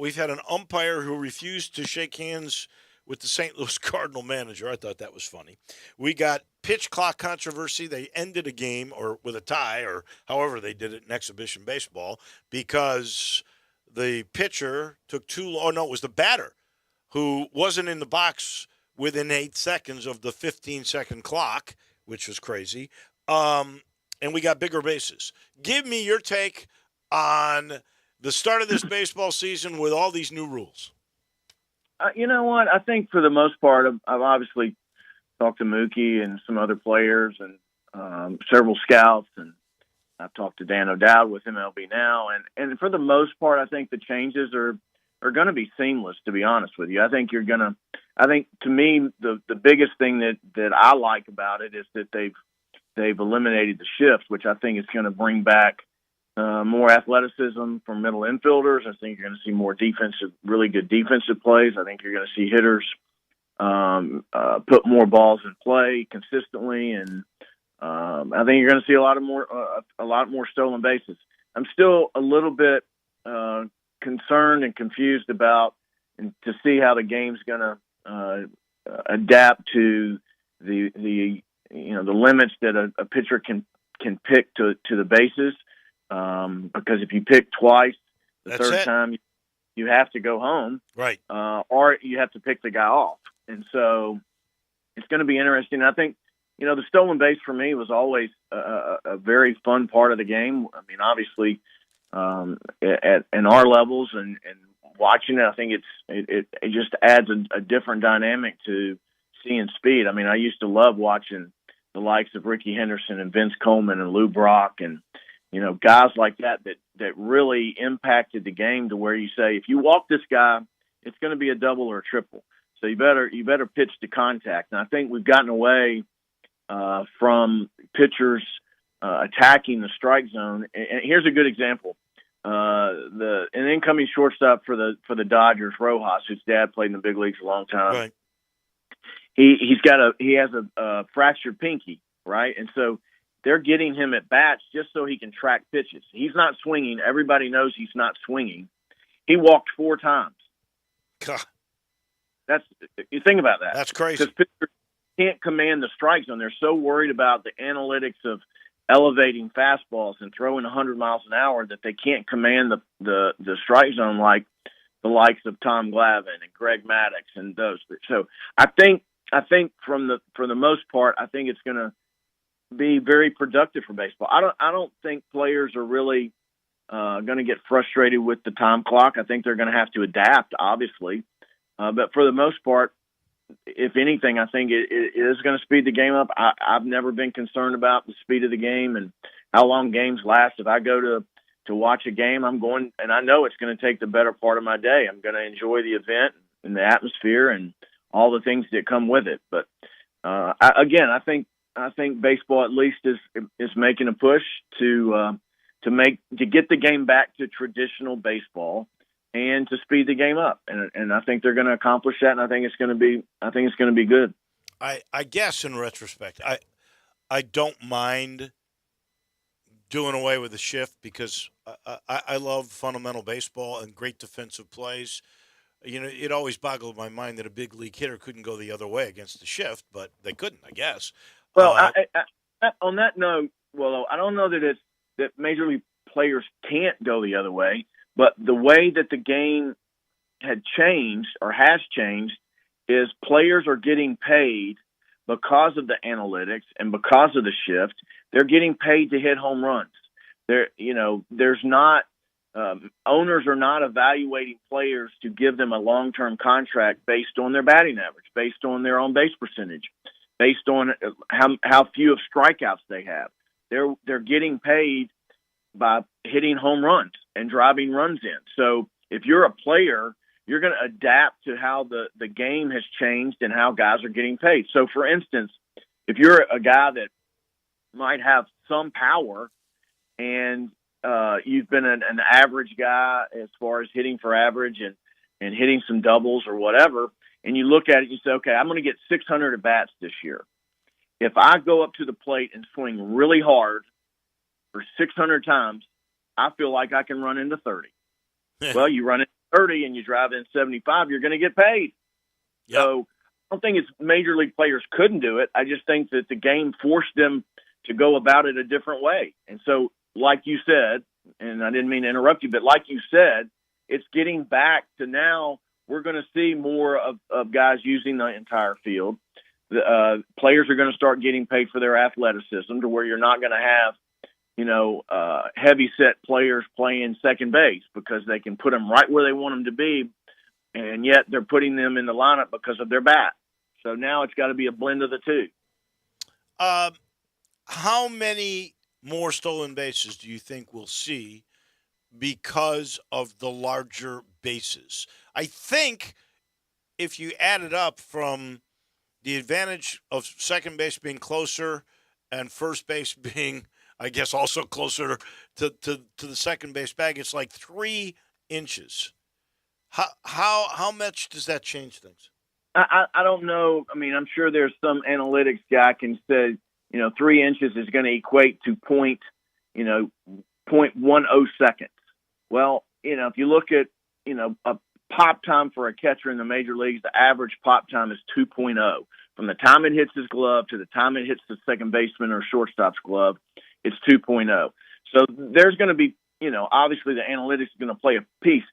We've had an umpire who refused to shake hands with the St. Louis Cardinal manager. I thought that was funny. We got pitch clock controversy. They ended a game or with a tie or however they did it in exhibition baseball because the pitcher took too long. Oh, no, it was the batter who wasn't in the box within 8 seconds of the 15-second clock, which was crazy. And we got bigger bases. Give me your take on the start of this baseball season with all these new rules. You know what? I think for the most part, I've obviously talked to Mookie and some other players and several scouts, and I've talked to Dan O'Dowd with MLB Now. And for the most part, I think the changes are going to be seamless, to be honest with you. I think to me, the biggest thing that I like about it is that they've eliminated the shifts, which I think is going to bring back more athleticism from middle infielders. I think you're going to see more really good defensive plays. I think you're going to see hitters put more balls in play consistently, and I think you're going to see a lot more stolen bases. I'm still a little bit concerned and confused about to see how the game's going to adapt to the limits that a pitcher can pick to the bases. Because if you pick twice, the third time you have to go home, right? Or you have to pick the guy off, and so it's going to be interesting. I think the stolen base for me was always a very fun part of the game. I mean, obviously, in our levels and watching it, I think it just adds a different dynamic to seeing speed. I mean, I used to love watching the likes of Ricky Henderson and Vince Coleman and Lou Brock and guys like that really impacted the game to where you say, if you walk this guy, it's going to be a double or a triple. So you better pitch to contact. And I think we've gotten away from pitchers attacking the strike zone. And here's a good example: an incoming shortstop for the Dodgers, Rojas, whose dad played in the big leagues a long time. Right. He has a fractured pinky, right? And so they're getting him at bats just so he can track pitches. He's not swinging. Everybody knows he's not swinging. He walked 4 times. God. You think about that. That's crazy. Because pitchers can't command the strike zone. They're so worried about the analytics of elevating fastballs and throwing 100 miles an hour that they can't command the strike zone like the likes of Tom Glavine and Greg Maddux and those. So I think for the most part, I think it's going to be very productive for baseball. I don't think players are really going to get frustrated with the time clock. I think they're going to have to adapt, obviously. But for the most part, if anything, I think it is going to speed the game up. I've never been concerned about the speed of the game and how long games last. If I go to watch a game, I'm going, and I know it's going to take the better part of my day. I'm going to enjoy the event and the atmosphere and all the things that come with it. But I I think baseball at least is making a push to get the game back to traditional baseball and to speed the game up, and I think they're going to accomplish that, and I think it's going to be good. I guess in retrospect, I don't mind doing away with the shift because I love fundamental baseball and great defensive plays. You know, it always boggled my mind that a big league hitter couldn't go the other way against the shift, but they couldn't, I guess. Well, on that note, well, I don't know that major league players can't go the other way, but the way that the game had changed or has changed is players are getting paid because of the analytics and because of the shift. They're getting paid to hit home runs. There's not owners are not evaluating players to give them a long-term contract based on their batting average, based on their on-base percentage, based on how few of strikeouts they have. They're getting paid by hitting home runs and driving runs in. So if you're a player, you're going to adapt to how the game has changed and how guys are getting paid. So, for instance, if you're a guy that might have some power and you've been an average guy as far as hitting for average and hitting some doubles or whatever, and you look at it and you say, okay, I'm going to get 600 at-bats this year. If I go up to the plate and swing really hard for 600 times, I feel like I can run into 30. Well, you run into 30 and you drive in 75, you're going to get paid. Yep. So I don't think it's major league players couldn't do it. I just think that the game forced them to go about it a different way. And so, like you said, and I didn't mean to interrupt you, but like you said, it's getting back to now we're going to see more of guys using the entire field. The players are going to start getting paid for their athleticism to where you're not going to have, heavy set players playing second base because they can put them right where they want them to be, and yet they're putting them in the lineup because of their bat. So now it's got to be a blend of the two. How many more stolen bases do you think we'll see because of the larger bases? I think if you add it up from the advantage of second base being closer and first base being, I guess, also closer to the second base bag, it's like 3 inches. How much does that change things? I don't know. I mean, I'm sure there's some analytics guy can say, 3 inches is going to equate to 0.10 seconds. Well, if you look at, a pop time for a catcher in the major leagues, the average pop time is 2.0. From the time it hits his glove to the time it hits the second baseman or shortstop's glove, it's 2.0. So there's going to be, obviously the analytics is going to play a piece.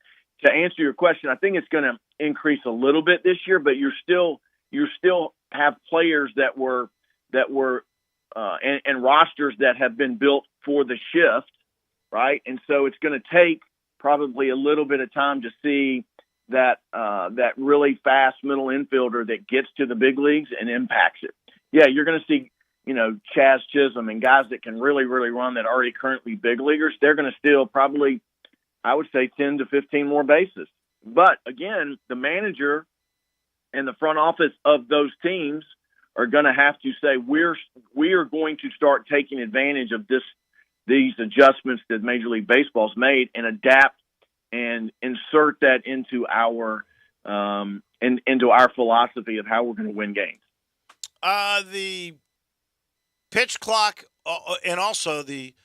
To answer your question, I think it's going to increase a little bit this year, but you still have players that were and rosters that have been built for the shift, right? And so it's going to take probably a little bit of time to see that really fast middle infielder that gets to the big leagues and impacts it. Yeah, you're going to see, Chaz Chisholm and guys that can really, really run that are already currently big leaguers. They're going to steal probably, I would say, 10 to 15 more bases. But again, the manager and the front office of those teams are going to have to say, we are going to start taking advantage of these adjustments that Major League Baseball's made and adapt and insert that into our philosophy of how we're going to win games. The pitch clock and also the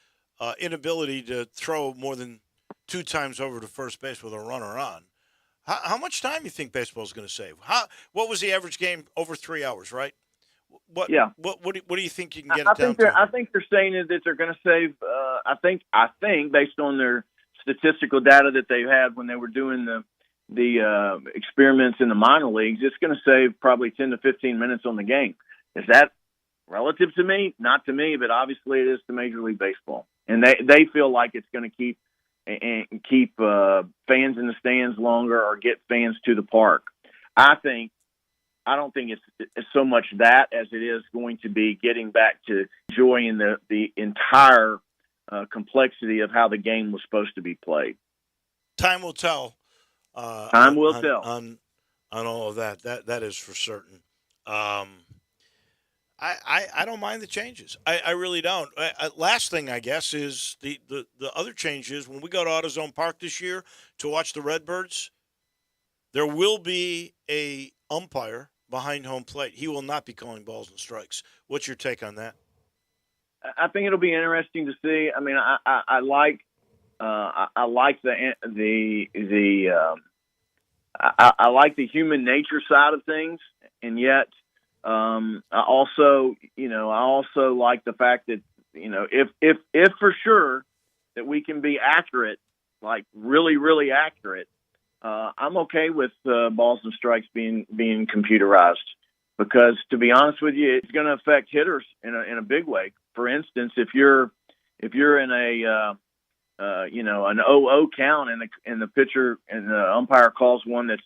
inability to throw more than 2 times over to first base with a runner on. How much time do you think baseball is going to save? What was the average game? Over 3 hours, right? What do you think you can get it down to? I think they're saying that they're going to save. I think based on their statistical data that they've had when they were doing the experiments in the minor leagues, it's going to save probably 10 to 15 minutes on the game. Is that relative to me? Not to me, but obviously it is to Major League Baseball, and they feel like it's going to keep fans in the stands longer or get fans to the park. I don't think it's so much that as it is going to be getting back to enjoying the entire complexity of how the game was supposed to be played. Time will tell. Time will tell on all of that. That is for certain. I don't mind the changes. I really don't. Last thing, I guess, is the other change is when we go to AutoZone Park this year to watch the Redbirds, there will be a umpire behind home plate. He will not be calling balls and strikes. What's your take on that? I think it'll be interesting to see. I mean, I like I like I like the human nature side of things, and yet I also like the fact that if for sure that we can be accurate, like really accurate, I'm okay with balls and strikes being computerized, because to be honest with you, it's going to affect hitters in a big way. For instance, if you're in a an 0-0 count and the pitcher and the umpire calls one that's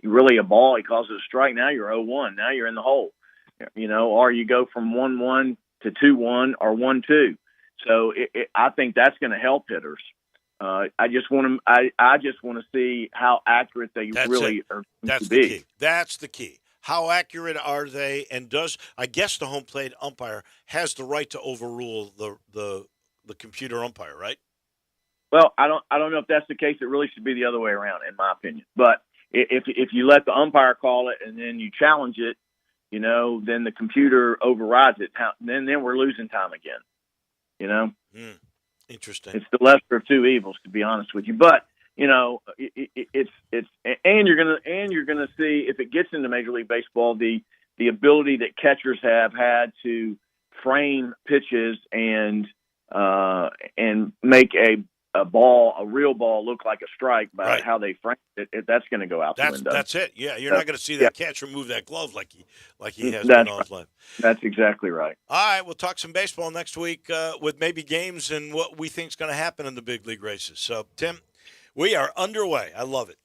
really a ball, he calls it a strike. Now you're 0-1. Now you're in the hole. Or you go from 1-1 to 2-1 or 1-2. So I think that's going to help hitters. I just want to see how accurate they really are. That's the key. That's the key. How accurate are they? And I guess the home plate umpire has the right to overrule the computer umpire, right? Well, I don't know if that's the case. It really should be the other way around, in my opinion. But if you let the umpire call it and then you challenge it, then the computer overrides it. Then we're losing time again. Interesting. It's the lesser of two evils, to be honest with you. But it's and you're gonna see, if it gets into Major League Baseball, the ability that catchers have had to frame pitches and make a real ball look like a strike by how they frame it. That's going to go out the window. That's it. Yeah, you're not going to see that catcher move that glove like he has been all his life. That's exactly right. All right, we'll talk some baseball next week with maybe games and what we think is going to happen in the big league races. So, Tim, we are underway. I love it.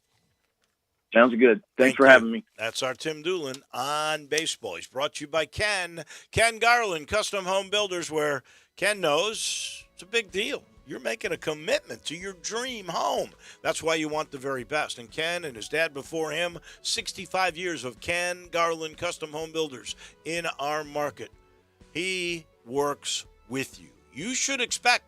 Sounds good. Thanks for having me. That's our Tim Doolin on baseball. He's brought to you by Ken Garland, Custom Home Builders, where Ken knows it's a big deal. You're making a commitment to your dream home. That's why you want the very best. And Ken and his dad before him, 65 years of Ken Garland Custom Home Builders in our market. He works with you. You should expect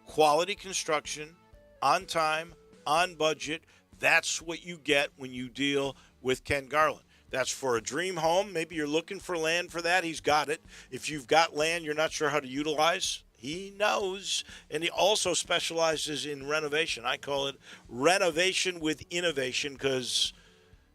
quality construction, on time, on budget. That's what you get when you deal with Ken Garland. That's for a dream home. Maybe you're looking for land for that. He's got it. If you've got land you're not sure how to utilize, he knows. And he also specializes in renovation. I call it renovation with innovation, because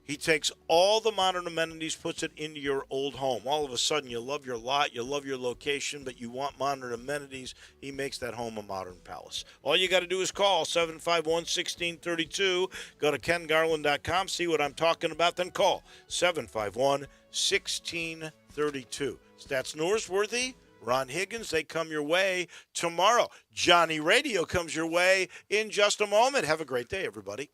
he takes all the modern amenities, puts it into your old home. All of a sudden, you love your lot, you love your location, but you want modern amenities. He makes that home a modern palace. All you got to do is call 751-1632. Go to kengarland.com, see what I'm talking about, then call 751-1632. Stats Norsworthy, Ron Higgins, they come your way tomorrow. Johnny Radio comes your way in just a moment. Have a great day, everybody.